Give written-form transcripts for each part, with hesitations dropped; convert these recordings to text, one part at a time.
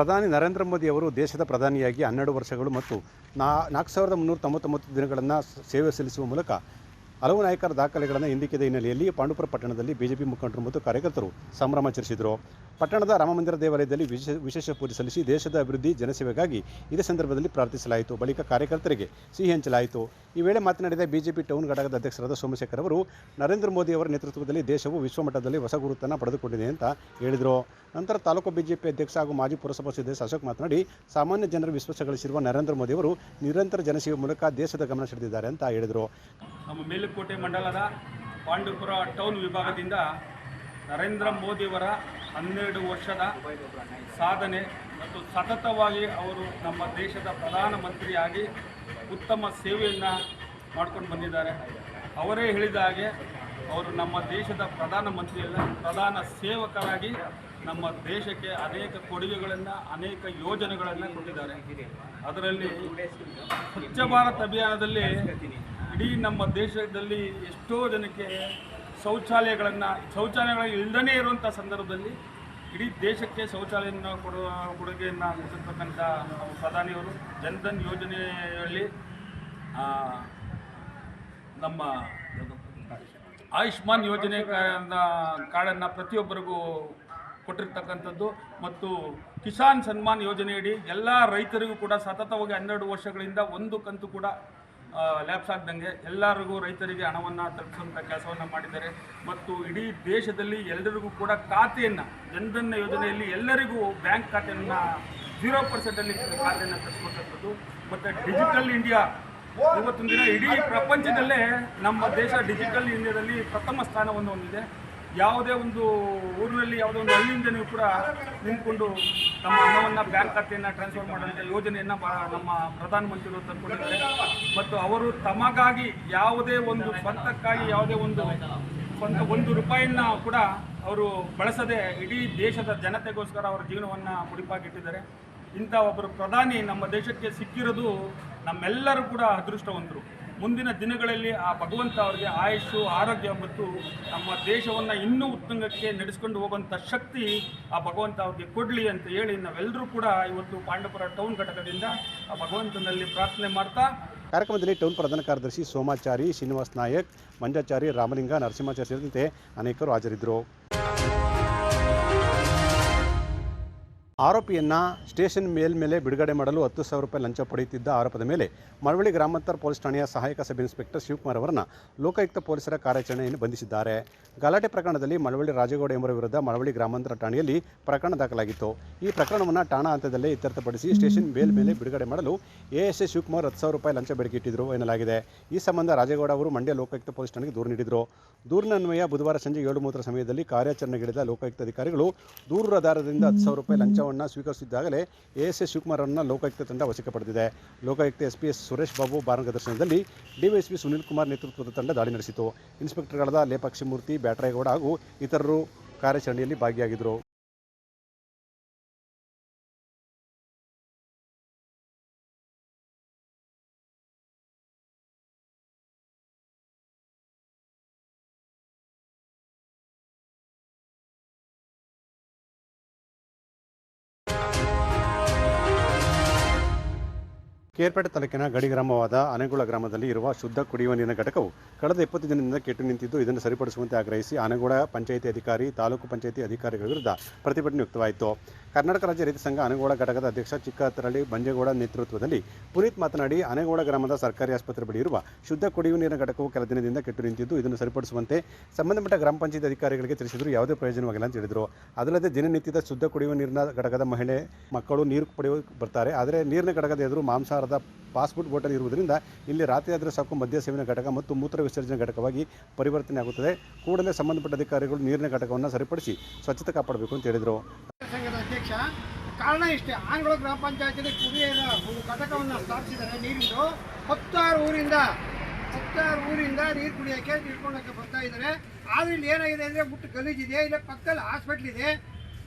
ಪ್ರಧಾನಿ ನರೇಂದ್ರ ಮೋದಿ ಅವರು ದೇಶದ ಪ್ರಧಾನಿಯಾಗಿ 12 ವರ್ಷಗಳು ಮತ್ತು 4399 ದಿನಗಳನ್ನು ಸೇವೆ ಸಲ್ಲಿಸುವ ಮೂಲಕ ಹಲವು ನಾಯಕರ ದಾಖಲೆಗಳನ್ನು ಹಿಂದಿಕ್ಕಿದ ಹಿನ್ನೆಲೆಯಲ್ಲಿ ಪಾಂಡುಪುರ ಪಟ್ಟಣದಲ್ಲಿ ಬಿಜೆಪಿ ಮುಖಂಡರು ಮತ್ತು ಕಾರ್ಯಕರ್ತರು ಸಂಭ್ರಮಾಚರಿಸಿದರು. ಪಟ್ಟಣದ ರಾಮಮಂದಿರ ದೇವಾಲಯದಲ್ಲಿ ವಿಶೇಷ ಪೂಜೆ ಸಲ್ಲಿಸಿ ದೇಶದ ಅಭಿವೃದ್ಧಿ ಜನಸೇವೆಗಾಗಿ ಇದೇ ಸಂದರ್ಭದಲ್ಲಿ ಪ್ರಾರ್ಥಿಸಲಾಯಿತು. ಬಳಿಕ ಕಾರ್ಯಕರ್ತರಿಗೆ ಸಿಹಿ ಹಂಚಲಾಯಿತು. ಈ ವೇಳೆ ಮಾತನಾಡಿದ ಬಿಜೆಪಿ ಟೌನ್ ಘಟಕದ ಅಧ್ಯಕ್ಷರಾದ ಸೋಮಶೇಖರ್ ಅವರು ನರೇಂದ್ರ ಮೋದಿ ಅವರ ನೇತೃತ್ವದಲ್ಲಿ ದೇಶವು ವಿಶ್ವಮಟ್ಟದಲ್ಲಿ ಹೊಸ ಗುರುತನ್ನು ಪಡೆದುಕೊಂಡಿದೆ ಅಂತ ಹೇಳಿದರು. ನಂತರ ತಾಲೂಕು ಬಿಜೆಪಿ ಅಧ್ಯಕ್ಷ ಹಾಗೂ ಮಾಜಿ ಪುರಸಭಾ ಸದಸ್ಯ ಅಶೋಕ್ ಮಾತನಾಡಿ, ಸಾಮಾನ್ಯ ಜನರ ವಿಶ್ವಾಸ ಗಳಿಸಿರುವ ನರೇಂದ್ರ ಮೋದಿ ಅವರು ನಿರಂತರ ಜನಸೇವೆ ಮೂಲಕ ದೇಶದ ಗಮನ ಸೆಳೆದಿದ್ದಾರೆ ಅಂತ ಹೇಳಿದರು. ನಮ್ಮ ಮೇಲುಕೋಟೆ ಮಂಡಲದ ಪಾಂಡುಪುರ ಟೌನ್ ವಿಭಾಗದಿಂದ ನರೇಂದ್ರ ಮೋದಿಯವರ 12 ವರ್ಷದ ಸಾಧನೆ ಮತ್ತು ಸತತವಾಗಿ ಅವರು ನಮ್ಮ ದೇಶದ ಪ್ರಧಾನಮಂತ್ರಿಯಾಗಿ ಉತ್ತಮ ಸೇವೆಯನ್ನು ಮಾಡ್ಕೊಂಡು ಬಂದಿದ್ದಾರೆ. ಅವರೇ ಹೇಳಿದ ಹಾಗೆ ಅವರು ನಮ್ಮ ದೇಶದ ಪ್ರಧಾನಮಂತ್ರಿಯಲ್ಲ, ಪ್ರಧಾನ ಸೇವಕರಾಗಿ ನಮ್ಮ ದೇಶಕ್ಕೆ ಅನೇಕ ಕೊಡುಗೆಗಳನ್ನು, ಅನೇಕ ಯೋಜನೆಗಳನ್ನು ಕೊಟ್ಟಿದ್ದಾರೆ. ಅದರಲ್ಲಿ ಸ್ವಚ್ಛ ಭಾರತ್ ಅಭಿಯಾನದಲ್ಲಿ ಇಡೀ ನಮ್ಮ ದೇಶದಲ್ಲಿ ಎಷ್ಟೋ ಜನಕ್ಕೆ ಶೌಚಾಲಯಗಳು ಇಲ್ಲದೇ ಇರುವಂಥ ಸಂದರ್ಭದಲ್ಲಿ ಇಡೀ ದೇಶಕ್ಕೆ ಶೌಚಾಲಯವನ್ನು ಕೊಡುಗೆಯನ್ನು ಕೊಟ್ಟಿರ್ತಕ್ಕಂಥ ಪ್ರಧಾನಿಯವರು ಜನ್ಧನ್ ಯೋಜನೆಯಲ್ಲಿ ನಮ್ಮ ಆಯುಷ್ಮಾನ್ ಯೋಜನೆ ಕಾರ್ಡನ್ನು ಪ್ರತಿಯೊಬ್ಬರಿಗೂ ಕೊಟ್ಟಿರ್ತಕ್ಕಂಥದ್ದು ಮತ್ತು ಕಿಸಾನ್ ಸನ್ಮಾನ್ ಯೋಜನೆಯಡಿ ಎಲ್ಲ ರೈತರಿಗೂ ಕೂಡ ಸತತವಾಗಿ 12 ವರ್ಷಗಳಿಂದ ಒಂದು ಕಂತು ಕೂಡ ಲ್ಯಾಪ್ಸ್ ಆಗ್ದಂಗೆ ಎಲ್ಲರಿಗೂ ರೈತರಿಗೆ ಹಣವನ್ನು ತಲುಪಿಸುವಂಥ ಕೆಲಸವನ್ನು ಮಾಡಿದ್ದಾರೆ. ಮತ್ತು ಇಡೀ ದೇಶದಲ್ಲಿ ಎಲ್ಲರಿಗೂ ಕೂಡ ಖಾತೆಯನ್ನು ಜನ್ಧನ್ ಯೋಜನೆಯಲ್ಲಿ ಎಲ್ಲರಿಗೂ ಬ್ಯಾಂಕ್ ಖಾತೆಯನ್ನು 0%ಅಲ್ಲಿ ಖಾತೆಯನ್ನು ತರಿಸ್ಕೊಳ್ತಕ್ಕಂಥದ್ದು. ಮತ್ತು ಡಿಜಿಟಲ್ ಇಂಡಿಯಾ ಇವತ್ತಿನ ದಿನ ಇಡೀ ಪ್ರಪಂಚದಲ್ಲೇ ನಮ್ಮ ದೇಶ ಡಿಜಿಟಲ್ ಇಂಡಿಯಾದಲ್ಲಿ ಪ್ರಥಮ ಸ್ಥಾನವನ್ನು ಹೊಂದಿದೆ. ಯಾವುದೇ ಒಂದು ಊರಿನಲ್ಲಿ ಯಾವುದೇ ಒಂದು ಹಳ್ಳಿಯಿಂದಲೂ ಕೂಡ ನಿಂತ್ಕೊಂಡು ನಮ್ಮ ಹಣವನ್ನು ಬ್ಯಾಂಕ್ ಖಾತೆಯನ್ನು ಟ್ರಾನ್ಸ್ಫರ್ ಮಾಡುವಂಥ ಯೋಜನೆಯನ್ನು ನಮ್ಮ ಪ್ರಧಾನಮಂತ್ರಿಗಳು ತಂದುಕೊಂಡಿದ್ದಾರೆ. ಮತ್ತು ಅವರು ತಮಗಾಗಿ ಯಾವುದೇ ಒಂದು ಸ್ವಂತಕ್ಕಾಗಿ ಯಾವುದೇ ಒಂದು ರೂಪಾಯಿಯನ್ನು ಕೂಡ ಅವರು ಬಳಸದೆ ಇಡೀ ದೇಶದ ಜನತೆಗೋಸ್ಕರ ಅವರ ಜೀವನವನ್ನು ಮುಡಿಪಾಗಿಟ್ಟಿದ್ದಾರೆ. ಇಂಥ ಒಬ್ಬರು ಪ್ರಧಾನಿ ನಮ್ಮ ದೇಶಕ್ಕೆ ಸಿಕ್ಕಿರೋದು ನಮ್ಮೆಲ್ಲರೂ ಕೂಡ ಅದೃಷ್ಟವಂತರು. ಮುಂದಿನ ದಿನಗಳಲ್ಲಿ ಆ ಭಗವಂತ ಅವರಿಗೆ ಆಯುಷು, ಆರೋಗ್ಯ ಮತ್ತು ನಮ್ಮ ದೇಶವನ್ನು ಇನ್ನೂ ಉತ್ತುಂಗಕ್ಕೆ ನಡೆಸ್ಕೊಂಡು ಹೋಗುವಂಥ ಶಕ್ತಿ ಆ ಭಗವಂತ ಅವ್ರಿಗೆ ಕೊಡಲಿ ಅಂತ ಹೇಳಿ ನಾವೆಲ್ಲರೂ ಕೂಡ ಇವತ್ತು ಪಾಂಡುಪುರ ಟೌನ್ ಘಟಕದಿಂದ ಆ ಭಗವಂತನಲ್ಲಿ ಪ್ರಾರ್ಥನೆ ಮಾಡ್ತಾ ಕಾರ್ಯಕ್ರಮದಲ್ಲಿ ಟೌನ್ ಪ್ರಧಾನ ಕಾರ್ಯದರ್ಶಿ ಸೋಮಾಚಾರಿ, ಶ್ರೀನಿವಾಸ್ ನಾಯಕ್, ಮಂಜಾಚಾರಿ, ರಾಮಲಿಂಗ, ನರಸಿಂಹಾಚಾರಿ ಸೇರಿದಂತೆ ಅನೇಕರು ಹಾಜರಿದ್ದರು. ಆರೋಪಿಯನ್ನು ಸ್ಟೇಷನ್ ಮೇಲ್ಮೇಲೆ ಬಿಡುಗಡೆ ಮಾಡಲು 10,000 ರೂಪಾಯಿ ಲಂಚ ಪಡೆಯುತ್ತಿದ್ದ ಆರೋಪದ ಮೇಲೆ ಮಳವಳ್ಳಿ ಗ್ರಾಮಾಂತರ ಪೊಲೀಸ್ ಠಾಣೆಯ ಸಹಾಯಕ ಸಬ್ ಇನ್ಸ್ಪೆಕ್ಟರ್ ಶಿವಕುಮಾರ್ ಅವರನ್ನು ಲೋಕಾಯುಕ್ತ ಪೊಲೀಸರ ಕಾರ್ಯಾಚರಣೆಯನ್ನು ಬಂಧಿಸಿದ್ದಾರೆ. ಗಲಾಟೆ ಪ್ರಕರಣದಲ್ಲಿ ಮಳವಳ್ಳಿ ರಾಜೇಗೌಡ ಎಂಬರ ವಿರುದ್ಧ ಮಳವಳ್ಳಿ ಗ್ರಾಮಾಂತರ ಠಾಣೆಯಲ್ಲಿ ಪ್ರಕರಣ ದಾಖಲಾಗಿತ್ತು. ಈ ಪ್ರಕರಣವನ್ನು ಠಾಣಾ ಹಂತದಲ್ಲೇ ಇತ್ಯರ್ಥಪಡಿಸಿ ಸ್ಟೇಷನ್ ಮೇಲ್ಮೇಲೆ ಬಿಡುಗಡೆ ಮಾಡಲು ಎಎಸ್ಐ ಶಿವಕುಮಾರ್ 10,000 ರೂಪಾಯಿ ಲಂಚ ಬೇಡಿಕೆ ಇಟ್ಟಿದ್ದರು ಎನ್ನಲಾಗಿದೆ. ಈ ಸಂಬಂಧ ರಾಜೇಗೌಡ ಅವರು ಮಂಡ್ಯ ಲೋಕಾಯುಕ್ತ ಪೊಲೀಸ್ ಠಾಣೆಗೆ ದೂರು ನೀಡಿದರು. ದೂರಿನನ್ವಯ ಬುಧವಾರ ಸಂಜೆ 7:30 ಸಮಯದಲ್ಲಿ ಕಾರ್ಯಾಚರಣೆಗಿಳಿದ ಲೋಕಾಯುಕ್ತ ಅಧಿಕಾರಿಗಳು ದೂರದಾರರಿಂದ 10,000 ರೂಪಾಯಿ ಲಂಚವನ್ನು ಸ್ವೀಕರಿಸಿದ್ದಾಗಲೇ ಎಎಸ್ಐ ಶಿವಕುಮಾರ್ ಅವರನ್ನು ಲೋಕಾಯುಕ್ತ ತಂಡ ವಶಕ್ಕೆ ಪಡೆದಿದೆ. ಲೋಕಾಯುಕ್ತ ಎಸ್ಪಿಎಸ್ ಸುರೇಶ್ ಬಾಬು ಮಾರ್ಗದರ್ಶನದಲ್ಲಿ ಡಿವೈಎಸ್ಪಿ ಸುನಿಲ್ ಕುಮಾರ್ ನೇತೃತ್ವದ ತಂಡ ದಾಳಿ ನಡೆಸಿತು. ಇನ್ಸ್ಪೆಕ್ಟರ್ಗಳಾದ ಲೇಪಾಕ್ಷಿಮೂರ್ತಿ, ಬ್ಯಾಟರೇಗೌಡ ಹಾಗೂ ಇತರರು ಕಾರ್ಯಾಚರಣೆಯಲ್ಲಿ ಭಾಗಿಯಾಗಿದ್ದರು. ಕೇರ್ಪೇಟೆ ತಾಲೂಕಿನ ಗಡಿ ಗ್ರಾಮವಾದ ಆನೆಗೋಳ ಗ್ರಾಮದಲ್ಲಿ ಇರುವ ಶುದ್ಧ ಕುಡಿಯುವ ನೀರಿನ ಘಟಕವು ಕಳೆದ 20 ದಿನದಿಂದ ಕೆಟ್ಟು ನಿಂತಿದ್ದು, ಇದನ್ನು ಸರಿಪಡಿಸುವಂತೆ ಆಗ್ರಹಿಸಿ ಆನೆಗೋಳ ಪಂಚಾಯಿತಿ ಅಧಿಕಾರಿ, ತಾಲೂಕು ಪಂಚಾಯಿತಿ ಅಧಿಕಾರಿಗಳ ವಿರುದ್ಧ ಪ್ರತಿಭಟನೆ ವ್ಯಕ್ತವಾಯಿತು. ಕರ್ನಾಟಕ ರಾಜ್ಯ ರೈತ ಸಂಘ ಆನೆಗೋಳ ಘಟಕದ ಅಧ್ಯಕ್ಷ ಚಿಕ್ಕಹತ್ತರಳ್ಳಿ ಬಂಜೇಗೌಡ ನೇತೃತ್ವದಲ್ಲಿ ಪುನೀತ್ ಮಾತನಾಡಿ, ಆನೆಗೋಳ ಗ್ರಾಮದ ಸರ್ಕಾರಿ ಆಸ್ಪತ್ರೆ ಬಳಿ ಇರುವ ಶುದ್ಧ ಕುಡಿಯುವ ನೀರಿನ ಘಟಕವು ಕೆಲ ದಿನದಿಂದ ಕೆಟ್ಟು ನಿಂತಿದ್ದು, ಇದನ್ನು ಸರಿಪಡಿಸುವಂತೆ ಸಂಬಂಧಪಟ್ಟ ಗ್ರಾಮ ಪಂಚಾಯಿತಿ ಅಧಿಕಾರಿಗಳಿಗೆ ತಿಳಿಸಿದರೂ ಯಾವುದೇ ಪ್ರಯೋಜನವಾಗಿಲ್ಲ ಅಂತ ಹೇಳಿದರು. ಅದಲ್ಲದೆ ದಿನನಿತ್ಯದ ಶುದ್ಧ ಕುಡಿಯುವ ನೀರಿನ ಘಟಕದ ಮಹಿಳೆ ಮಕ್ಕಳು ನೀರು ಪಡೆಯುವ ಬರ್ತಾರೆ. ಆದರೆ ನೀರಿನ ಘಟಕದ ಎದುರು ಮಾಂಸಾಹಾರದ ಪಾಸ್ಪೋರ್ಟ್ ಬೋಟಲ್ ಇರುವುದರಿಂದ ಇಲ್ಲಿ ರಾತ್ರಿ ಆದರೆ ಸಾಕು ಮದ್ಯ ಸೇವನೆ ಘಟಕ ಮತ್ತು ಮೂತ್ರ ವಿಸರ್ಜನೆ ಘಟಕವಾಗಿ ಪರಿವರ್ತನೆ ಆಗುತ್ತದೆ. ಕೂಡಲೇ ಸಂಬಂಧಪಟ್ಟ ಅಧಿಕಾರಿಗಳು ನೀರಿನ ಘಟಕವನ್ನು ಸರಿಪಡಿಸಿ ಸ್ವಚ್ಛತೆ ಕಾಪಾಡಬೇಕು ಅಂತ ಹೇಳಿದರು. ಸಂಘದ ಅಧ್ಯಕ್ಷ, ಕಾರಣ ಇಷ್ಟೇ, ಆನೆಗೋಳ ಗ್ರಾಮ ಪಂಚಾಯತಿಯಲ್ಲಿ ಕುಡಿಯುವ ಒಂದು ಘಟಕವನ್ನು ಸ್ಥಾಪಿಸಿದ್ದಾರೆ. ನೀರಿಂದು 16 ಊರಿಂದ ನೀರು ಕುಡಿಯೋಕ್ಕೆ ತಿಳ್ಕೊಳ್ಳೋಕ್ಕೆ ಬರ್ತಾ ಇದ್ದಾರೆ. ಆದರೆ ಇಲ್ಲಿ ಏನಾಗಿದೆ ಅಂದರೆ ಮುಟ್ಟು ಗಲೀಜಿದೆ. ಇಲ್ಲಿ ಪಕ್ಕದಲ್ಲಿ ಹಾಸ್ಪಿಟ್ಲ್ ಇದೆ.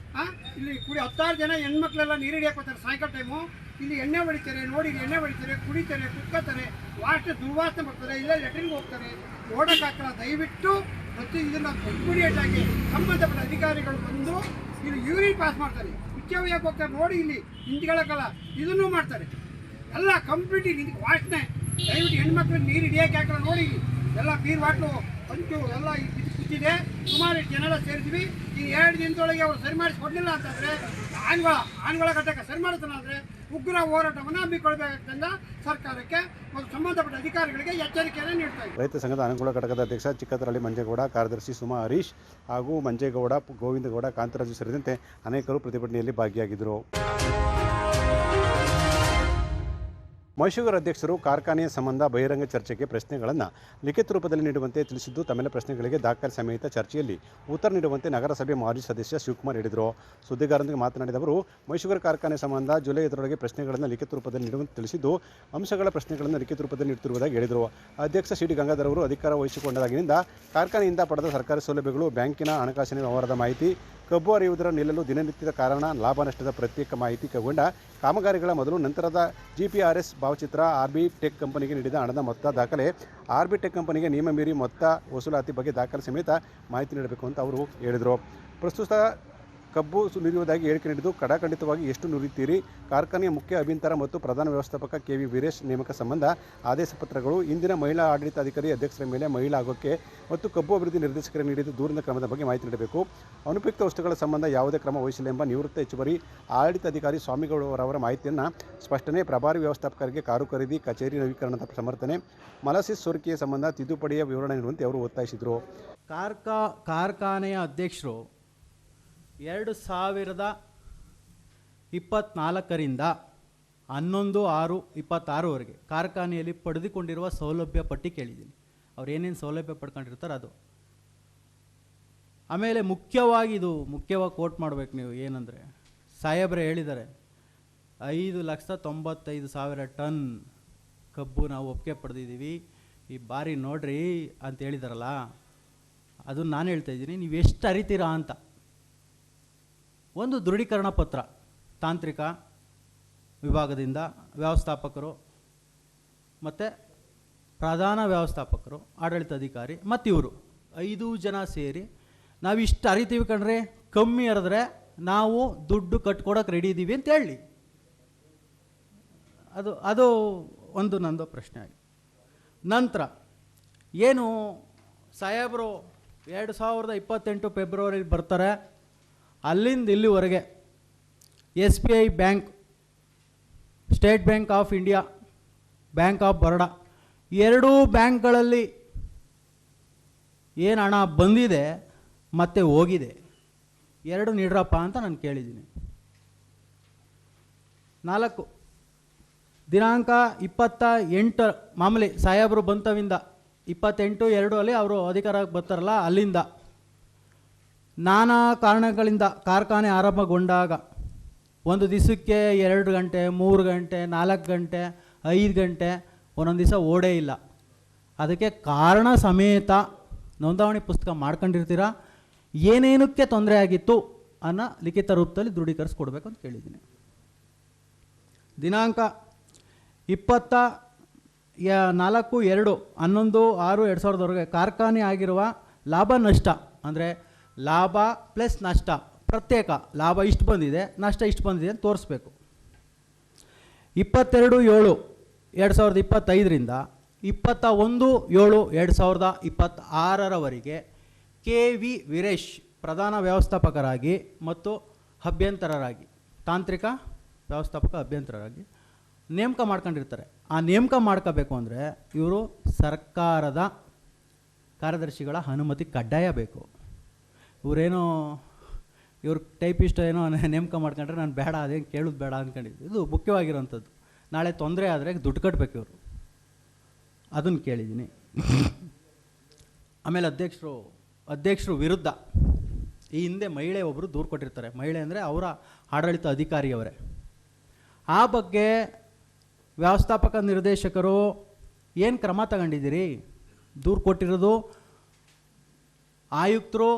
ಇಲ್ಲಿ 16 ಜನ ಹೆಣ್ಮಕ್ಳೆಲ್ಲ ನೀರು ಹಿಡಿಯಕ್ಕೆ ಬರ್ತಾರೆ ಸಾಯಂಕಾಲ ಟೈಮು. ಇಲ್ಲಿ ಎಣ್ಣೆ ಹೊಡಿತಾರೆ, ನೋಡಿ ಎಣ್ಣೆ ಹೊಡಿತಾರೆ, ಕುಡಿತಾರೆ, ಕುತ್ಕೋತಾರೆ, ವಾಸ್ಟ್ ದುರ್ವಾಸನೆ ಬರ್ತಾರೆ, ಇಲ್ಲ ಲೆಟ್ರಿನ್ಗೆ ಹೋಗ್ತಾರೆ, ಓಡೋಕ್ಕಾಗಲ್ಲ. ದಯವಿಟ್ಟು ಮತ್ತು ಇದನ್ನು ಇಮಿಡಿಯೇಟ್ ಆಗಿ ಸಂಬಂಧಪಟ್ಟ ಅಧಿಕಾರಿಗಳು ಬಂದು ಇಲ್ಲಿ ಯೂರಿನ್ ಪಾಸ್ ಮಾಡ್ತಾರೆ. ಮುಚ್ಚವ್ಯಾಕೆ ಹೋಗ್ತಾರೆ ನೋಡಿ, ಇಲ್ಲಿ ನಿಂತ್ಕೊಳ್ಳೋಕ್ಕಲ್ಲ, ಇದನ್ನೂ ಮಾಡ್ತಾರೆ ಎಲ್ಲ ಕಂಪ್ಲೀಟ್. ಇದಕ್ಕೆ ವಾಸನೆ, ದಯವಿಟ್ಟು ಹೆಣ್ಮಕ್ಳು ನೀರು ಹಿಡಿಯೋಕೆ ಹಾಕಲ್ಲ ನೋಡಿ, ಎಲ್ಲ ಬೀರ್ ಬಾಟ್ಲು ಹಂಚು ಎಲ್ಲ ಬಿಚ್ಚಿದೆ. ಸುಮಾರು ಜನ ಸೇರಿದ್ವಿ. ಈ 2 ದಿನದೊಳಗೆ ಅವರು ಸರಿ ಮಾಡಿಸ್ಕೊಡ್ಲಿಲ್ಲ ಅಂತಂದರೆ ಆನೆಗಳ ಘಟಕ ಸರಿ ಮಾಡ್ತಾನೆ ಅಂದರೆ ಉಗ್ರ ಹೋರಾಟವನ್ನು ಹಮ್ಮಿಕೊಳ್ಬೇಕಾಗ್ತಂದ ಸರ್ಕಾರಕ್ಕೆ ಮತ್ತು ಸಂಬಂಧಪಟ್ಟ ಅಧಿಕಾರಿಗಳಿಗೆ ಎಚ್ಚರಿಕೆಯನ್ನು ನೀಡ್ತಾ ಇದ್ದಾರೆ. ರೈತ ಸಂಘದ ಅನುಕೂಲ ಘಟಕದ ಅಧ್ಯಕ್ಷ ಚಿಕ್ಕತರಳ್ಳಿ ಮಂಜೇಗೌಡ, ಕಾರ್ಯದರ್ಶಿ ಸುಮಾ ಹರೀಶ್ ಹಾಗೂ ಮಂಜೇಗೌಡ, ಗೋವಿಂದಗೌಡ, ಕಾಂತರಾಜು ಸೇರಿದಂತೆ ಅನೇಕರು ಪ್ರತಿಭಟನೆಯಲ್ಲಿ ಭಾಗಿಯಾಗಿದ್ದರು. ಮೈಸೂರು ಅಧ್ಯಕ್ಷರು ಕಾರ್ಖಾನೆಯ ಸಂಬಂಧ ಬಹಿರಂಗ ಚರ್ಚೆಗೆ ಪ್ರಶ್ನೆಗಳನ್ನು ಲಿಖಿತ ರೂಪದಲ್ಲಿ ನೀಡುವಂತೆ ತಿಳಿಸಿದ್ದು, ತಮ್ಮೆಲ್ಲ ಪ್ರಶ್ನೆಗಳಿಗೆ ದಾಖಲೆ ಸಮೇತ ಚರ್ಚೆಯಲ್ಲಿ ಉತ್ತರ ನೀಡುವಂತೆ ನಗರಸಭೆ ಮಾಜಿ ಸದಸ್ಯ ಶಿವಕುಮಾರ್ ಹೇಳಿದರು. ಸುದ್ದಿಗಾರರೊಂದಿಗೆ ಮಾತನಾಡಿದ ಅವರು, ಮೈಸೂರು ಕಾರ್ಖಾನೆ ಸಂಬಂಧ ಜುಲೈ 5ರೊಳಗೆ ಪ್ರಶ್ನೆಗಳನ್ನು ಲಿಖಿತ ರೂಪದಲ್ಲಿ ನೀಡುವಂತೆ ತಿಳಿಸಿದ್ದು, ಅಂಶಗಳ ಪ್ರಶ್ನೆಗಳನ್ನು ಲಿಖಿತ ರೂಪದಲ್ಲಿ ನೀಡುತ್ತಿರುವುದಾಗಿ ಹೇಳಿದರು. ಅಧ್ಯಕ್ಷ ಸಿ.ಡಿ. ಗಂಗಾಧರ್ ಅವರು ಅಧಿಕಾರ ವಹಿಸಿಕೊಂಡಾಗಿನಿಂದ ಕಾರ್ಖಾನೆಯಿಂದ ಪಡೆದ ಸರ್ಕಾರಿ ಸೌಲಭ್ಯಗಳು, ಬ್ಯಾಂಕಿನ ಹಣಕಾಸಿನ ವ್ಯವಹಾರದ ಮಾಹಿತಿ, ಕಬ್ಬು ಹರಿಯುವುದರ ನಿಲ್ಲಲು ದಿನನಿತ್ಯದ ಕಾರಣ, ಲಾಭ ನಷ್ಟದ ಪ್ರತ್ಯೇಕ ಮಾಹಿತಿ ಕೈಗೊಂಡ ಕಾಮಗಾರಿಗಳ ಮೊದಲು ನಂತರದ GPRS ಭಾವಚಿತ್ರ, ಆರ್ಬಿ ಟೆಕ್ ಕಂಪನಿಗೆ ನೀಡಿದ ಹಣದ ಮೊತ್ತ ದಾಖಲೆ, ಆರ್ಬಿ ಟೆಕ್ ಕಂಪನಿಗೆ ನಿಯಮ ಮೀರಿ ಮೊತ್ತ ವಸೂಲಾತಿ ಬಗ್ಗೆ ದಾಖಲೆ ಸಮೇತ ಮಾಹಿತಿ ನೀಡಬೇಕು ಅಂತ ಅವರು ಹೇಳಿದರು. ಪ್ರಸ್ತುತ ಕಬ್ಬು ನುರಿಯುವುದಾಗಿ ಹೇಳಿಕೆ ನೀಡಿದ್ದು, ಕಡಾಖಂಡಿತವಾಗಿ ಎಷ್ಟು ನುರಿಯುತ್ತೀರಿ, ಕಾರ್ಖಾನೆಯ ಮುಖ್ಯ ಅಭಿಯಂತರ ಮತ್ತು ಪ್ರಧಾನ ವ್ಯವಸ್ಥಾಪಕ KV ವೀರೇಶ್ ನೇಮಕ ಸಂಬಂಧ ಆದೇಶ ಪತ್ರಗಳು, ಇಂದಿನ ಮಹಿಳಾ ಆಡಳಿತಾಧಿಕಾರಿ ಅಧ್ಯಕ್ಷರ ಮೇಲೆ ಮಹಿಳಾ ಆಗೋಕೆ ಮತ್ತು ಕಬ್ಬು ಅಭಿವೃದ್ಧಿ ನಿರ್ದೇಶಕರಿಗೆ ನೀಡಿದ ದೂರಿನ ಕ್ರಮದ ಬಗ್ಗೆ ಮಾಹಿತಿ ನೀಡಬೇಕು. ಅನುಪಯುಕ್ತ ವಸ್ತುಗಳ ಸಂಬಂಧ ಯಾವುದೇ ಕ್ರಮ ವಹಿಸಿಲ್ಲ ಎಂಬ ನಿವೃತ್ತ ಹೆಚ್ಚುವರಿ ಆಡಳಿತಾಧಿಕಾರಿ ಸ್ವಾಮಿಗೌಡರವರ ಮಾಹಿತಿಯನ್ನು ಸ್ಪಷ್ಟನೆ, ಪ್ರಭಾರಿ ವ್ಯವಸ್ಥಾಪಕರಿಗೆ ಕಾರು ಖರೀದಿ, ಕಚೇರಿ ನವೀಕರಣದ ಸಮರ್ಥನೆ, ಮಲಸಿಸ್ ಸೋರಿಕೆಯ ಸಂಬಂಧ ತಿದ್ದುಪಡಿಯ ವಿವರಣೆ ನೀಡುವಂತೆ ಅವರು ಒತ್ತಾಯಿಸಿದರು. ಕಾರ್ಖಾನೆಯ ಅಧ್ಯಕ್ಷರು 2024ರಿಂದ 11/6/26ವರೆಗೆ ಕಾರ್ಖಾನೆಯಲ್ಲಿ ಪಡೆದುಕೊಂಡಿರುವ ಸೌಲಭ್ಯ ಪಟ್ಟಿ ಕೇಳಿದ್ದೀನಿ. ಅವ್ರು ಏನೇನು ಸೌಲಭ್ಯ ಪಡ್ಕೊಂಡಿರ್ತಾರೆ ಅದು. ಆಮೇಲೆ ಮುಖ್ಯವಾಗಿ ಕೋಟ್ ಮಾಡಬೇಕು ನೀವು, ಏನಂದರೆ ಸಾಹೇಬ್ರೆ ಹೇಳಿದ್ದಾರೆ 5,95,000 ಟನ್ ಕಬ್ಬು ನಾವು ಒಪ್ಪಿಗೆ ಪಡೆದಿದ್ದೀವಿ, ಈ ಬಾರಿ ನೋಡ್ರಿ ಅಂತ ಹೇಳಿದಾರಲ್ಲ, ಅದು ನಾನು ಹೇಳ್ತಾ ಇದ್ದೀನಿ, ನೀವು ಎಷ್ಟು ಅರಿತೀರಾ ಅಂತ. ಒಂದು ದೃಢೀಕರಣ ಪತ್ರ ತಾಂತ್ರಿಕ ವಿಭಾಗದಿಂದ ವ್ಯವಸ್ಥಾಪಕರು ಮತ್ತು ಪ್ರಧಾನ ವ್ಯವಸ್ಥಾಪಕರು, ಆಡಳಿತಾಧಿಕಾರಿ ಮತ್ತು ಇವರು 5 ಜನ ಸೇರಿ ನಾವು ಇಷ್ಟು ಅರಿತೀವಿ ಕಣ್ರೆ, ಕಮ್ಮಿ ಅರಿದ್ರೆ ನಾವು ದುಡ್ಡು ಕಟ್ಕೊಡೋಕೆ ರೆಡಿ ಇದ್ದೀವಿ ಅಂತ ಹೇಳಿ. ಅದು ಒಂದು ನಂದು ಪ್ರಶ್ನೆ ಆಗಿ. ನಂತರ ಏನು ಸಾಹೇಬರು 2028 ಫೆಬ್ರವರಿಲಿ ಬರ್ತಾರೆ, ಅಲ್ಲಿಂದ ಇಲ್ಲಿವರೆಗೆ SBI bank, state bank of India, bank of Baroda, 2 ಬ್ಯಾಂಕ್ಗಳಲ್ಲಿ ಏನು ಹಣ ಬಂದಿದೆ ಮತ್ತು ಹೋಗಿದೆ 2 ನೀಡ್ರಪ್ಪ ಅಂತ ನಾನು ಕೇಳಿದ್ದೀನಿ. 4 ದಿನಾಂಕ 28 ಮಾಮೂಲಿ ಸಾಹೇಬರು ಬಂತವಿಂದ 28/2 ಅಲ್ಲಿ ಅವರು ಅಧಿಕಾರಕ್ಕೆ ಬರ್ತಾರಲ್ಲ, ಅಲ್ಲಿಂದ ನಾನಾ ಕಾರಣಗಳಿಂದ ಕಾರ್ಖಾನೆ ಆರಂಭಗೊಂಡಾಗ ಒಂದು ದಿವಸಕ್ಕೆ 2 ಗಂಟೆ, 3 ಗಂಟೆ, 4 ಗಂಟೆ, 5 ಗಂಟೆ ಒಂದೊಂದು ದಿವಸ ಓಡೇ ಇಲ್ಲ. ಅದಕ್ಕೆ ಕಾರಣ ಸಮೇತ ನೋಂದಣಿ ಪುಸ್ತಕ ಮಾಡ್ಕೊಂಡಿರ್ತೀರ, ಏನೇನಕ್ಕೆ ತೊಂದರೆ ಆಗಿತ್ತು ಅನ್ನೋ ಲಿಖಿತ ರೂಪದಲ್ಲಿ ದೃಢೀಕರಿಸ್ಕೊಡ್ಬೇಕು ಅಂತ ಕೇಳಿದ್ದೀನಿ. ದಿನಾಂಕ 24/2/11/2000 ಕಾರ್ಖಾನೆ ಆಗಿರುವ ಲಾಭ ನಷ್ಟ, ಅಂದರೆ ಲಾಭ ಪ್ಲಸ್ ನಷ್ಟ, ಪ್ರತ್ಯೇಕ ಲಾಭ ಇಷ್ಟು ಬಂದಿದೆ, ನಷ್ಟ ಇಷ್ಟು ಬಂದಿದೆ ಅಂತ ತೋರಿಸ್ಬೇಕು. 22/7/2025ರಿಂದ 21/7/2026ರವರೆಗೆ KV ವೀರೇಶ್ ಪ್ರಧಾನ ವ್ಯವಸ್ಥಾಪಕರಾಗಿ ಮತ್ತು ಅಭ್ಯಂತರರಾಗಿ, ತಾಂತ್ರಿಕ ವ್ಯವಸ್ಥಾಪಕ ಅಭ್ಯಂತರರಾಗಿ ನೇಮಕ ಮಾಡ್ಕೊಂಡಿರ್ತಾರೆ. ಆ ನೇಮಕ ಮಾಡ್ಕೋಬೇಕು ಅಂದರೆ ಇವರು ಸರ್ಕಾರದ ಕಾರ್ಯದರ್ಶಿಗಳ ಅನುಮತಿ ಕಡ್ಡಾಯ ಬೇಕು. ಇವ್ರು ಟೈಪಿಸ್ಟ್ ಏನೋ ನೇಮಕ ಮಾಡ್ಕೊಂಡ್ರೆ ನಾನು ಬೇಡ, ಅದೇನು ಕೇಳೋದು ಬೇಡ ಅಂದ್ಕೊಂಡಿದ್ದು. ಇದು ಮುಖ್ಯವಾಗಿರೋಂಥದ್ದು. ನಾಳೆ ತೊಂದರೆ ಆದರೆ ದುಡ್ಡು ಕಟ್ಟಬೇಕು ಇವರು, ಅದನ್ನು ಕೇಳಿದ್ದೀನಿ. ಆಮೇಲೆ ಅಧ್ಯಕ್ಷರು ವಿರುದ್ಧ ಈ ಹಿಂದೆ ಮಹಿಳೆ ಒಬ್ಬರು ದೂರು ಕೊಟ್ಟಿರ್ತಾರೆ. ಮಹಿಳೆ ಅಂದರೆ ಅವರ ಆಡಳಿತ ಅಧಿಕಾರಿಯವರೇ. ಆ ಬಗ್ಗೆ ವ್ಯವಸ್ಥಾಪಕ ನಿರ್ದೇಶಕರು ಏನು ಕ್ರಮ ತಗೊಂಡಿದ್ದೀರಿ? ದೂರು ಕೊಟ್ಟಿರೋದು ಆಯುಕ್ತರು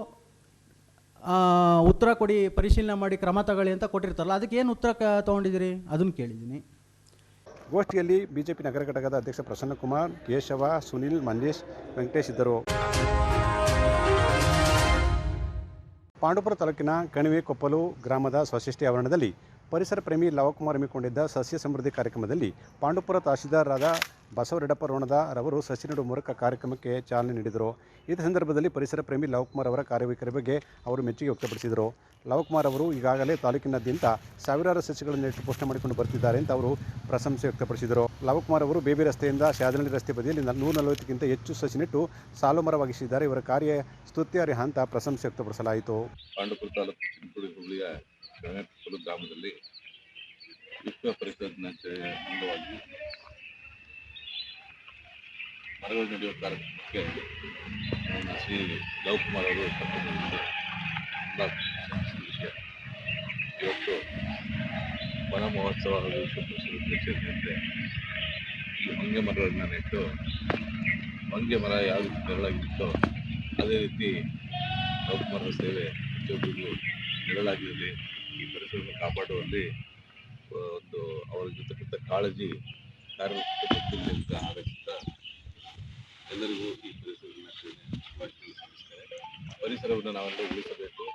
ಉತ್ತರ ಕೊಡಿ, ಪರಿಶೀಲನೆ ಮಾಡಿ ಕ್ರಮ ತಗೊಳ್ಳಿ ಅಂತ ಕೊಟ್ಟಿರ್ತಾರಲ್ಲ, ಅದಕ್ಕೆ ಏನು ಉತ್ತರ ತೊಗೊಂಡಿದ್ದೀರಿ ಅದನ್ನು ಕೇಳಿದ್ದೀನಿ. ಗೋಷ್ಠಿಯಲ್ಲಿ ಬಿಜೆಪಿ ನಗರ ಘಟಕದ ಅಧ್ಯಕ್ಷ ಪ್ರಸನ್ನಕುಮಾರ್, ಕೇಶವ, ಸುನಿಲ್, ಮಂಜೇಶ್, ವೆಂಕಟೇಶ್ ಇದ್ದರು. ಪಾಂಡುಪುರ ತಾಲೂಕಿನ ಕಣಿವೆ ಕೊಪ್ಪಲು ಗ್ರಾಮದ ಸ್ವಸೃಷ್ಟಿ ಆವರಣದಲ್ಲಿ ಪರಿಸರ ಪ್ರೇಮಿ ಲವಕುಮಾರ್ ಹಮ್ಮಿಕೊಂಡಿದ್ದ ಸಸ್ಯ ಸಮೃದ್ಧಿ ಕಾರ್ಯಕ್ರಮದಲ್ಲಿ ಪಾಂಡುಪುರ ತಹಶೀಲ್ದಾರರಾದ ಬಸವರೆಡ್ಡಪ್ಪ ರೋಣದ ರವರು ಸಸಿ ನೆಡುವ ಮೂಲಕ ಕಾರ್ಯಕ್ರಮಕ್ಕೆ ಚಾಲನೆ ನೀಡಿದರು. ಈ ಸಂದರ್ಭದಲ್ಲಿ ಪರಿಸರ ಪ್ರೇಮಿ ಲವಕುಮಾರ್ ಅವರ ಕಾರ್ಯವೈಖರಿ ಬಗ್ಗೆ ಅವರು ಮೆಚ್ಚುಗೆ ವ್ಯಕ್ತಪಡಿಸಿದರು. ಲವಕುಮಾರ್ ಅವರು ಈಗಾಗಲೇ ತಾಲೂಕಿನಾದ್ಯಂತ ಸಾವಿರಾರು ಸಸಿಗಳನ್ನು ನೆಟ್ಟು ಪೋಷಣೆ ಮಾಡಿಕೊಂಡು ಬರ್ತಿದ್ದಾರೆ ಅಂತ ಅವರು ಪ್ರಶಂಸೆ ವ್ಯಕ್ತಪಡಿಸಿದರು. ಲವಕುಮಾರ್ ಅವರು ಬೇಬಿ ರಸ್ತೆಯಿಂದ ಶಾದನಹಳ್ಳಿ ರಸ್ತೆ ಬದಿಯಲ್ಲಿ 140ಕ್ಕಿಂತ ಹೆಚ್ಚು ಸಸಿ ನೆಟ್ಟು ಸಾಲು ಮರವಾಗಿಸಿದ್ದಾರೆ. ಇವರ ಕಾರ್ಯ ಸ್ತುತ್ಯಾರ್ಹ ಅಂತ ಪ್ರಶಂಸೆ ವ್ಯಕ್ತಪಡಿಸಲಾಯಿತು. ಪಾಂಡುಪುರ ತಾಲೂಕು ಚಿಂಚೋಳಿ ಹೋಬಳಿಯ ಕಣಿವೆಕೊಪ್ಪಲು ಗ್ರಾಮದಲ್ಲಿ ವಿಶ್ವ ಪರಿಸರ ದಿನಾಚರಣೆ ಅಂಗವಾಗಿ ಮರಗಳು ನೆಡುವ ಕಾರ್ಯಕ್ರಮಕ್ಕೆ ಶ್ರೀ ಲವಕುಮಾರ್ ಅವರು ಕರ್ಕೊಂಡು ವಿಷಯ. ಇವತ್ತು ವನ ಮಹೋತ್ಸವ ಹಾಗೂ ವಿಶ್ವ ಪರಿಸರ ದಿನಾಚರಣೆಯಂತೆ ಈ ಹೊಂಗೆ ಮರಗಳನ್ನ ನೆಟ್ಟು ಹೊಂಗೆ ಮರ ಯಾವ ರೀತಿ ನೆರಳಾಗಿರುತ್ತೋ ಅದೇ ರೀತಿ ಲವಕುಮಾರರ ಸೇವೆ ಪ್ರತಿಯೊಬ್ಬರಿಗೂ ನೆರಳಾಗಿರಲಿ. ಈ ಪರಿಸರವನ್ನು ಕಾಪಾಡುವಲ್ಲಿ ಒಂದು ಅವರ ಜೊತೆಗಿಂತ ಕಾಳಜಿ ಕಾರ್ಯರೂಪಕ್ಕೆ ಬಂದಿರಲಿ ಅಂತ ಹಾರೈಸುತ್ತಾ ಎಲ್ಲರಿಗೂ ಈ ಪರಿಸರ ದಿನಾಚರಣೆ ಸಲ್ಲಿಸ್ತಾರೆ. ಪರಿಸರವನ್ನು ನಾವೆಲ್ಲ ಉಳಿಸಬೇಕು,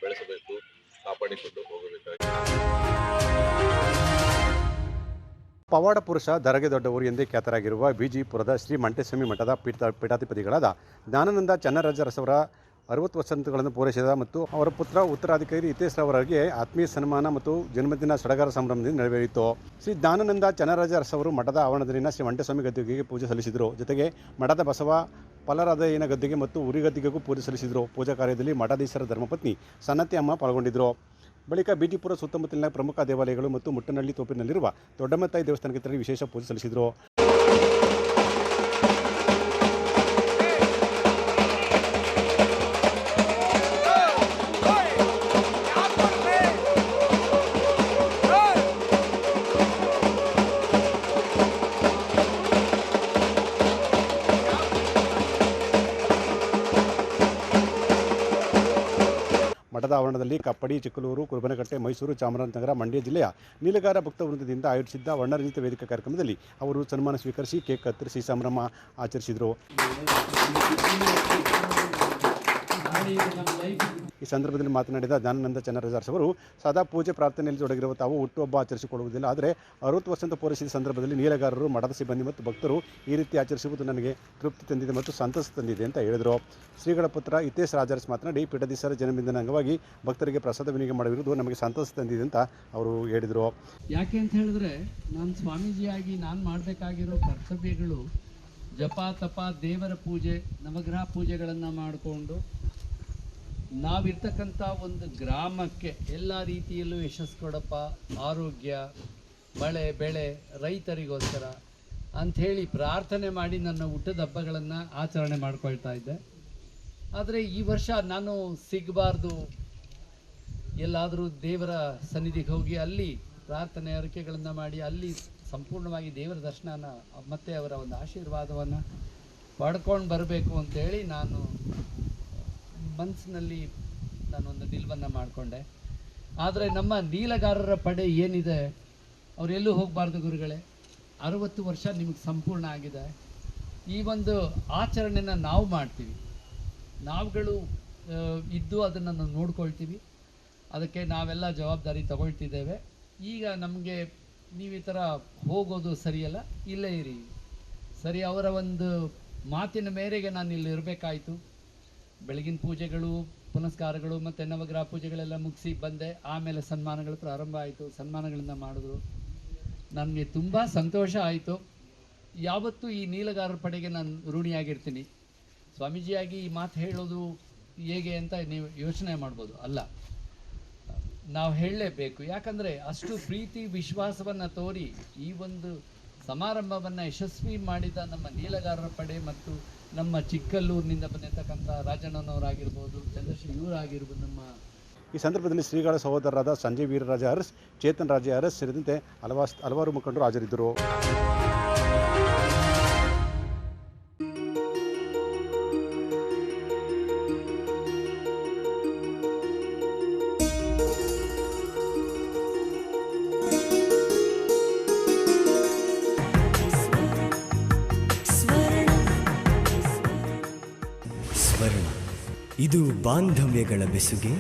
ಬೆಳೆಸಬೇಕು, ಕಾಪಾಡಿಕೊಂಡು ಹೋಗಬೇಕಾಗಿದೆ. ಪವಾಡ ಪುರುಷ ಧರೆಗೆ ದೊಡ್ಡವರು ಎಂದೇ ಖ್ಯಾತರಾಗಿರುವ ಬಿಜಿಪುರದ ಶ್ರೀ ಮಂಟೇಸ್ವಾಮಿ ಮಠದ ಪೀಠಾಧಿಪತಿಗಳಾದ ಜ್ಞಾನಾನಂದ ಚನ್ನರಾಜರಸವರ 60 ವಸಂತಗಳನ್ನು ಪೂರೈಸಿದ ಮತ್ತು ಅವರ ಪುತ್ರ ಉತ್ತರಾಧಿಕಾರಿ ಹಿತೇಶ್ ಅವರಿಗೆ ಆತ್ಮೀಯ ಸನ್ಮಾನ ಮತ್ತು ಜನ್ಮದಿನ ಸಡಗರ ಸಂಭ್ರಮದಿಂದ ನೆರವೇರಿತು. ಶ್ರೀ ಜ್ಞಾನಾನಂದ ಚನ್ನರಾಜರಸವರು ಮಠದ ಆವರಣದಲ್ಲಿನ ಶ್ರೀ ಮಂಟೇಸ್ವಾಮಿ ಗದ್ದುಗೆಗೆ ಪೂಜೆ ಸಲ್ಲಿಸಿದರು. ಜೊತೆಗೆ ಮಠದ ಬಸವ ಪಲರಾಧಯ್ಯನ ಗದ್ದುಗೆ ಮತ್ತು ಉರಿಗದ್ದಿಗೆಗೂ ಪೂಜೆ ಸಲ್ಲಿಸಿದರು. ಪೂಜಾ ಕಾರ್ಯದಲ್ಲಿ ಮಠಾಧೀಶರ ಧರ್ಮಪತ್ನಿ ಸನ್ನತಿ ಅಮ್ಮ ಪಾಲ್ಗೊಂಡಿದ್ದರು. ಬಳಿಕ ಬಿಜಿಪುರ ಸುತ್ತಮುತ್ತಲಿನ ಪ್ರಮುಖ ದೇವಾಲಯಗಳು ಮತ್ತು ಮುಟ್ಟನಹಳ್ಳಿ ತೋಪಿನಲ್ಲಿರುವ ದೊಡ್ಡಮ್ಮತಾಯಿ ದೇವಸ್ಥಾನಕ್ಕೆ ತೆರಳಿ ವಿಶೇಷ ಪೂಜೆ ಸಲ್ಲಿಸಿದರು. ಮಠದ ಆವರಣದಲ್ಲಿ ಕಪ್ಪಡಿ, ಚಿಕ್ಕಲೂರು, ಕುರುಬನಕಟ್ಟೆ, ಮೈಸೂರು, ಚಾಮರಾಜನಗರ, ಮಂಡ್ಯ ಜಿಲ್ಲೆಯ ನೀಲಗಾರ ಭಕ್ತ ವೃಂದದಿಂದ ಆಯೋಜಿಸಿದ್ದ ವರ್ಣರಂಜಿತ ವೇದಿಕೆ ಕಾರ್ಯಕ್ರಮದಲ್ಲಿ ಅವರು ಸನ್ಮಾನ ಸ್ವೀಕರಿಸಿ ಕೇಕ್ ಕತ್ತರಿಸಿ ಸಂಭ್ರಮ ಆಚರಿಸಿದರು. ಈ ಸಂದರ್ಭದಲ್ಲಿ ಮಾತನಾಡಿದ ಜ್ಞಾನಾನಂದ ಚನ್ನರಾಜರಸ್ ಅವರು ಸದಾ ಪೂಜೆ ಪ್ರಾರ್ಥನೆಯಲ್ಲಿ ತೊಡಗಿರುವ ತಾವು ಹುಟ್ಟುಹಬ್ಬ ಆಚರಿಸಿಕೊಳ್ಳುವುದಿಲ್ಲ. ಆದರೆ 60 ವಸಂತ ಪೂರೈಸಿದ ಸಂದರ್ಭದಲ್ಲಿ ನೀಲಗಾರರು, ಮಠದ ಸಿಬ್ಬಂದಿ ಮತ್ತು ಭಕ್ತರು ಈ ರೀತಿ ಆಚರಿಸುವುದು ನನಗೆ ತೃಪ್ತಿ ತಂದಿದೆ ಮತ್ತು ಸಂತಸ ತಂದಿದೆ ಅಂತ ಹೇಳಿದರು. ಶ್ರೀಗಳ ಪುತ್ರ ಹಿತೇಶ್ ರಾಜರಸ್ ಮಾತನಾಡಿ ಪೀಠಾಧೀಶರ ಜನ್ಮದಿನ ಅಂಗವಾಗಿ ಭಕ್ತರಿಗೆ ಪ್ರಸಾದ ವಿನಿಯೋಗ ಮಾಡಿರುವುದು ನಮಗೆ ಸಂತಸ ತಂದಿದೆ ಅಂತ ಅವರು ಹೇಳಿದರು. ಯಾಕೆ ಅಂತ ಹೇಳಿದ್ರೆ ನಾನು ಸ್ವಾಮೀಜಿಯಾಗಿ ನಾನು ಮಾಡಬೇಕಾಗಿರೋ ಕರ್ತವ್ಯಗಳು ಜಪ, ತಪ, ದೇವರ ಪೂಜೆ, ನವಗ್ರಹ ಪೂಜೆಗಳನ್ನು ಮಾಡಿಕೊಂಡು ನಾವಿರ್ತಕ್ಕಂಥ ಒಂದು ಗ್ರಾಮಕ್ಕೆ ಎಲ್ಲ ರೀತಿಯಲ್ಲೂ ಯಶಸ್ಸು ಕೊಡಪ್ಪ, ಆರೋಗ್ಯ, ಮಳೆ, ಬೆಳೆ, ರೈತರಿಗೋಸ್ಕರ ಅಂಥೇಳಿ ಪ್ರಾರ್ಥನೆ ಮಾಡಿ ನನ್ನ ಹುಟ್ಟದ ಹಬ್ಬಗಳನ್ನು ಆಚರಣೆ ಮಾಡ್ಕೊಳ್ತಾ ಇದ್ದೆ. ಆದರೆ ಈ ವರ್ಷ ನಾನು ಸಿಗಬಾರ್ದು, ಎಲ್ಲಾದರೂ ದೇವರ ಸನ್ನಿಧಿಗೆ ಹೋಗಿ ಅಲ್ಲಿ ಪ್ರಾರ್ಥನೆ ಅರಿಕೆಗಳನ್ನು ಮಾಡಿ ಅಲ್ಲಿ ಸಂಪೂರ್ಣವಾಗಿ ದೇವರ ದರ್ಶನನ ಮತ್ತು ಅವರ ಒಂದು ಆಶೀರ್ವಾದವನ್ನು ಪಡ್ಕೊಂಡು ಬರಬೇಕು ಅಂತೇಳಿ ನಾನು ಮನಸ್ಸಿನಲ್ಲಿ ನಾನೊಂದು ನಿಲುವನ್ನು ಮಾಡಿಕೊಂಡೆ. ಆದರೆ ನಮ್ಮ ನೀಲಗಾರರ ಪಡೆ ಏನಿದೆ ಅವರೆಲ್ಲೂ ಹೋಗಬಾರ್ದು ಗುರುಗಳೇ. 60 ವರ್ಷ ನಿಮಗೆ ಸಂಪೂರ್ಣ ಆಗಿದೆ. ಈ ಒಂದು ಆಚರಣೆನ ನಾವು ಮಾಡ್ತೀವಿ, ನಾವುಗಳು ಇದ್ದು ಅದನ್ನು ನಾವು ನೋಡ್ಕೊಳ್ತೀವಿ. ಅದಕ್ಕೆ ನಾವೆಲ್ಲ ಜವಾಬ್ದಾರಿ ತಗೊಳ್ತಿದ್ದೇವೆ. ಈಗ ನಮಗೆ ನೀವು ಈ ಥರ ಹೋಗೋದು ಸರಿಯಲ್ಲ, ಇಲ್ಲೇ ಇರಿ. ಸರಿ, ಅವರ ಒಂದು ಮಾತಿನ ಮೇರೆಗೆ ನಾನು ಇಲ್ಲಿ ಇರಬೇಕಾಯಿತು. ಬೆಳಗಿನ ಪೂಜೆಗಳು, ಪುನಸ್ಕಾರಗಳು ಮತ್ತು ನವಗ್ರಹ ಪೂಜೆಗಳೆಲ್ಲ ಮುಗಿಸಿ ಬಂದೆ. ಆಮೇಲೆ ಸನ್ಮಾನಗಳು ಪ್ರಾರಂಭ ಆಯಿತು. ಸನ್ಮಾನಗಳನ್ನು ಮಾಡಿದ್ರು. ನನಗೆ ತುಂಬ ಸಂತೋಷ ಆಯಿತು. ಯಾವತ್ತೂ ಈ ನೀಲಗಾರರ ಪಡೆಗೆ ನಾನು ಋಣಿಯಾಗಿರ್ತೀನಿ. ಸ್ವಾಮೀಜಿಯಾಗಿ ಈ ಮಾತು ಹೇಳೋದು ಹೇಗೆ ಅಂತ ನೀವು ಯೋಚನೆ ಮಾಡ್ಬೋದು. ಅಲ್ಲ, ನಾವು ಹೇಳಲೇಬೇಕು. ಯಾಕಂದರೆ ಅಷ್ಟು ಪ್ರೀತಿ ವಿಶ್ವಾಸವನ್ನು ತೋರಿ ಈ ಒಂದು ಸಮಾರಂಭವನ್ನು ಯಶಸ್ವಿ ಮಾಡಿದ ನಮ್ಮ ನೀಲಗಾರರ ಪಡೆ ಮತ್ತು ನಮ್ಮ ಚಿಕ್ಕಲ್ಲೂರಿನಿಂದ ಬಂದಿರತಕ್ಕಂಥ ರಾಜಣ್ಣನವರಾಗಿರ್ಬೋದು, ಚಂದ್ರಶೇಖರ್ ಇವರಾಗಿರ್ಬೋದು. ನಮ್ಮ ಈ ಸಂದರ್ಭದಲ್ಲಿ ಶ್ರೀಗಳ ಸಹೋದರರಾದ ಸಂಜಯ್ ವೀರರಾಜ ಅರಸ್, ಚೇತನ್ ರಾಜ ಅರಸ್ ಸೇರಿದಂತೆ ಹಲವಾರು ಮುಖಂಡರು ಹಾಜರಿದ್ದರು. ಇದು ಬಾಂಧವ್ಯಗಳ ಬೆಸುಗೆ